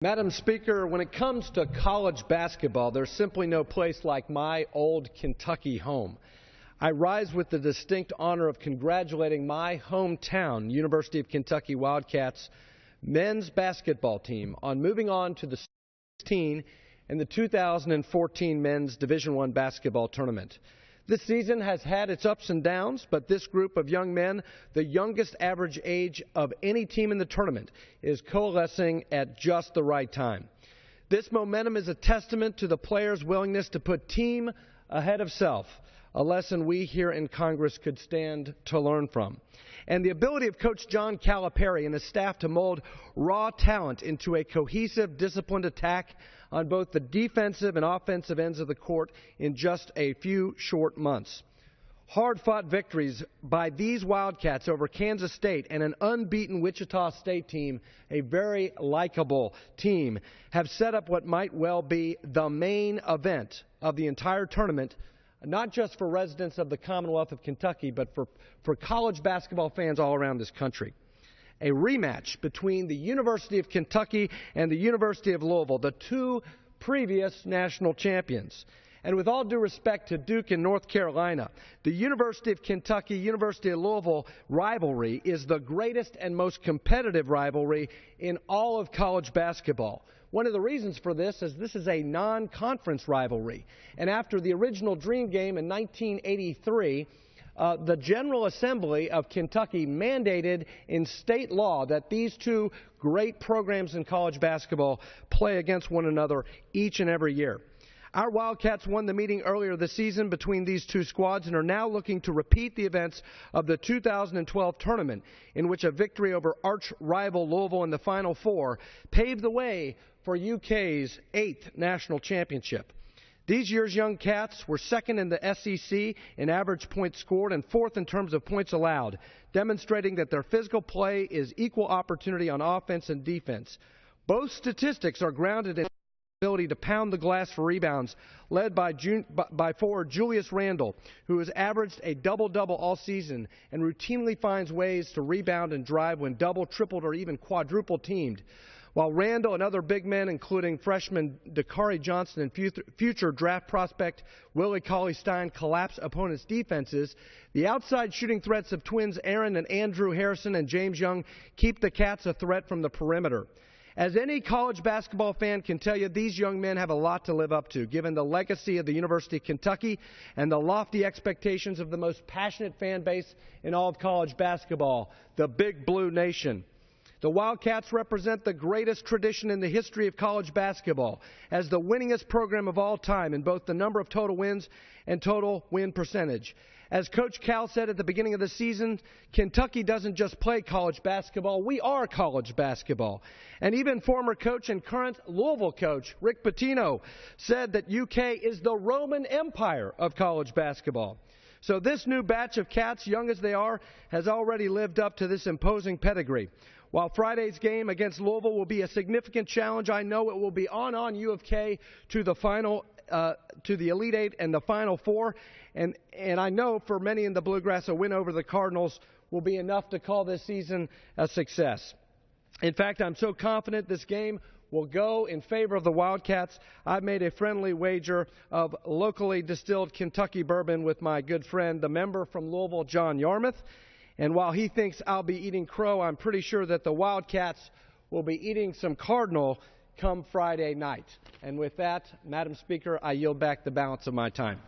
Madam Speaker, when it comes to college basketball, there's simply no place like my old Kentucky home. I rise with the distinct honor of congratulating my hometown, University of Kentucky Wildcats men's basketball team, on moving on to the 16 in the 2014 men's Division I basketball tournament. This season has had its ups and downs, but this group of young men, the youngest average age of any team in the tournament, is coalescing at just the right time. This momentum is a testament to the players' willingness to put team ahead of self, a lesson we here in Congress could stand to learn from. And the ability of Coach John Calipari and his staff to mold raw talent into a cohesive, disciplined attack on both the defensive and offensive ends of the court in just a few short months. Hard-fought victories by these Wildcats over Kansas State and an unbeaten Wichita State team, a very likable team, have set up what might well be the main event of the entire tournament, not just for residents of the Commonwealth of Kentucky, but for college basketball fans all around this country. A rematch between the University of Kentucky and the University of Louisville, the two previous national champions. And with all due respect to Duke and North Carolina, the University of Kentucky, University of Louisville rivalry is the greatest and most competitive rivalry in all of college basketball. One of the reasons for this is a non-conference rivalry. And after the original Dream Game in 1983, the General Assembly of Kentucky mandated in state law that these two great programs in college basketball play against one another each and every year. Our Wildcats won the meeting earlier this season between these two squads and are now looking to repeat the events of the 2012 tournament, in which a victory over arch-rival Louisville in the Final Four paved the way for UK's 8th national championship. These year's young Cats were second in the SEC in average points scored and fourth in terms of points allowed, demonstrating that their physical play is equal opportunity on offense and defense. Both statistics are grounded in ability to pound the glass for rebounds, led by forward Julius Randle, who has averaged a double-double all season and routinely finds ways to rebound and drive when double, tripled, or even quadruple teamed. While Randle and other big men, including freshman Dakari Johnson and future draft prospect Willie Cauley-Stein, collapse opponents' defenses, the outside shooting threats of twins Aaron and Andrew Harrison and James Young keep the Cats a threat from the perimeter. As any college basketball fan can tell you, these young men have a lot to live up to, given the legacy of the University of Kentucky and the lofty expectations of the most passionate fan base in all of college basketball, the Big Blue Nation. The Wildcats represent the greatest tradition in the history of college basketball as the winningest program of all time in both the number of total wins and total win percentage. As Coach Cal said at the beginning of the season, Kentucky doesn't just play college basketball, we are college basketball. And even former coach and current Louisville coach Rick Pitino said that UK is the Roman Empire of college basketball. So this new batch of Cats, young as they are, has already lived up to this imposing pedigree. While Friday's game against Louisville will be a significant challenge, I know it will be on U of K to the final, to the Elite Eight and the Final Four. And I know for many in the Bluegrass, a win over the Cardinals will be enough to call this season a success. In fact, I'm so confident this game will go in favor of the Wildcats. I've made a friendly wager of locally distilled Kentucky bourbon with my good friend, the member from Louisville, John Yarmouth. And while he thinks I'll be eating crow, I'm pretty sure that the Wildcats will be eating some Cardinal come Friday night. And with that, Madam Speaker, I yield back the balance of my time.